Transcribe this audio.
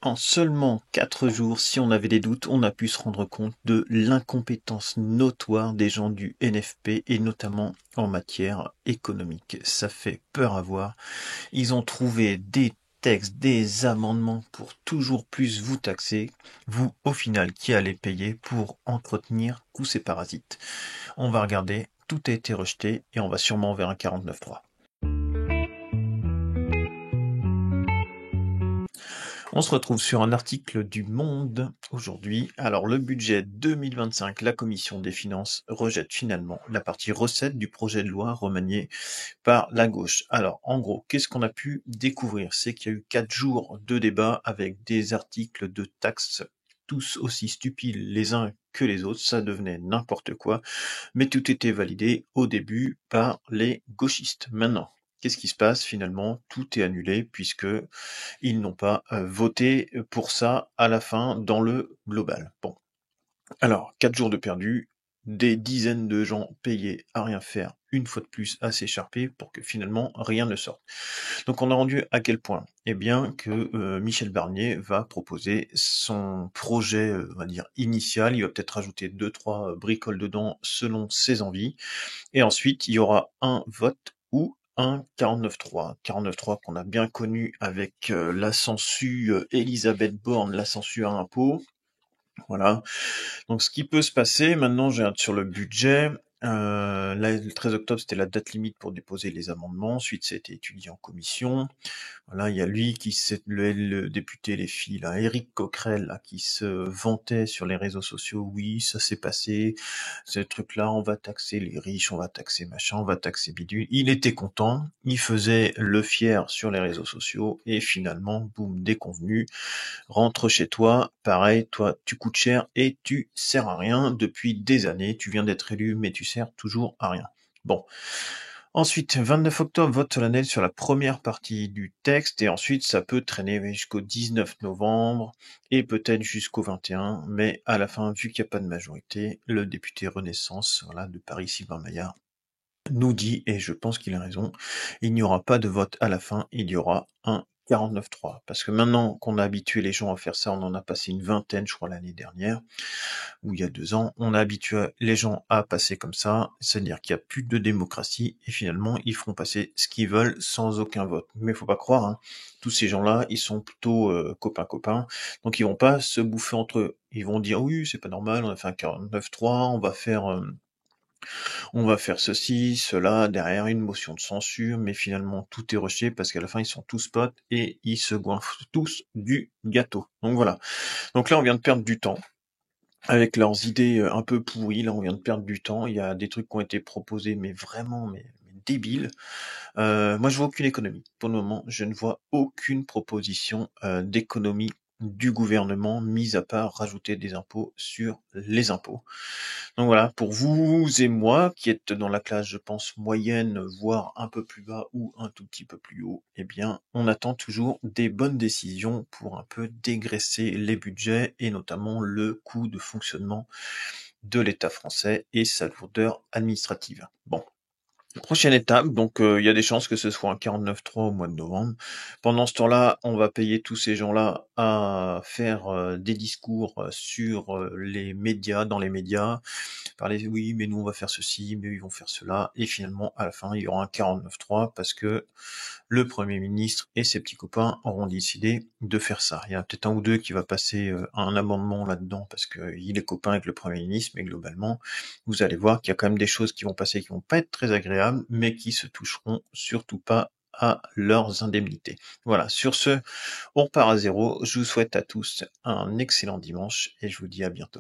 En seulement 4 jours, si on avait des doutes, on a pu se rendre compte de l'incompétence notoire des gens du NFP et notamment en matière économique. Ça fait peur à voir. Ils ont trouvé des textes, des amendements pour toujours plus vous taxer, vous au final qui allez payer pour entretenir tous ces parasites. On va regarder, tout a été rejeté et on va sûrement vers un 49.3. On se retrouve sur un article du Monde aujourd'hui. Alors le budget 2025, la Commission des finances rejette finalement la partie recette du projet de loi remanié par la gauche. Alors en gros, qu'est-ce qu'on a pu découvrir? C'est qu'il y a eu 4 jours de débat avec des articles de taxes tous aussi stupides les uns que les autres, ça devenait n'importe quoi, mais tout était validé au début par les gauchistes. Maintenant, qu'est-ce qui se passe finalement? Tout est annulé puisque ils n'ont pas voté pour ça à la fin dans le global. Bon, alors 4 jours de perdu, des dizaines de gens payés à rien faire, une fois de plus à s'écharper pour que finalement rien ne sorte. Donc on a rendu à quel point? Eh bien que Michel Barnier va proposer son projet, on va dire initial, il va peut-être rajouter 2-3 bricoles dedans selon ses envies, et ensuite il y aura un vote ou un 49.3. 49.3 qu'on a bien connu avec la censure Elisabeth Borne, la censure à impôt. Voilà. Donc ce qui peut se passer, maintenant j'ai hâte sur le budget. Là, le 13 octobre, c'était la date limite pour déposer les amendements. Ensuite, ça a été étudié en commission. Voilà, il y a lui le député Les Filles, là, Éric Coquerel, là, qui se vantait sur les réseaux sociaux. Oui, ça s'est passé. Ce truc-là, on va taxer les riches, on va taxer machin, on va taxer bidule. Il était content. Il faisait le fier sur les réseaux sociaux. Et finalement, boum, déconvenu. Rentre chez toi, pareil, toi tu coûtes cher et tu sers à rien depuis des années, tu viens d'être élu mais tu sers toujours à rien. Bon. Ensuite, 29 octobre, vote solennel sur la première partie du texte, et ensuite ça peut traîner jusqu'au 19 novembre, et peut-être jusqu'au 21, mais à la fin, vu qu'il n'y a pas de majorité, le député Renaissance, voilà, de Paris, Sylvain Maillard, nous dit, et je pense qu'il a raison, il n'y aura pas de vote à la fin, il y aura un 49.3. Parce que maintenant qu'on a habitué les gens à faire ça, on en a passé une vingtaine, je crois, l'année dernière, ou il y a 2 ans, on a habitué les gens à passer comme ça, c'est-à-dire qu'il n'y a plus de démocratie, et finalement, ils feront passer ce qu'ils veulent sans aucun vote. Mais faut pas croire, hein, tous ces gens-là, ils sont plutôt copains-copains, donc ils vont pas se bouffer entre eux. Ils vont dire, oui, c'est pas normal, on a fait un 49.3, on va faire ceci, cela, derrière une motion de censure, mais finalement tout est rejeté parce qu'à la fin ils sont tous potes et ils se goinfrent tous du gâteau. Donc voilà. Donc là on vient de perdre du temps. Avec leurs idées un peu pourries, là on vient de perdre du temps. Il y a des trucs qui ont été proposés, mais vraiment, mais débiles. Moi je vois aucune économie. Pour le moment, je ne vois aucune proposition d'économie du gouvernement, mis à part rajouter des impôts sur les impôts. Donc voilà, pour vous et moi, qui êtes dans la classe, je pense, moyenne, voire un peu plus bas ou un tout petit peu plus haut, eh bien, on attend toujours des bonnes décisions pour un peu dégraisser les budgets et notamment le coût de fonctionnement de l'État français et sa lourdeur administrative. Bon. Prochaine étape, donc il y a des chances que ce soit un 49.3 au mois de novembre. Pendant ce temps-là, on va payer tous ces gens-là à faire des discours sur les médias, dans les médias, parler oui, mais nous on va faire ceci, mais eux, ils vont faire cela, et finalement à la fin il y aura un 49.3 parce que le Premier ministre et ses petits copains auront décidé de faire ça. Il y a peut-être un ou deux qui va passer un amendement là-dedans parce qu'il est copain avec le Premier ministre, mais globalement, vous allez voir qu'il y a quand même des choses qui vont passer qui vont pas être très agréables, mais qui se toucheront surtout pas à leurs indemnités. Voilà, sur ce, on repart à zéro. Je vous souhaite à tous un excellent dimanche et je vous dis à bientôt.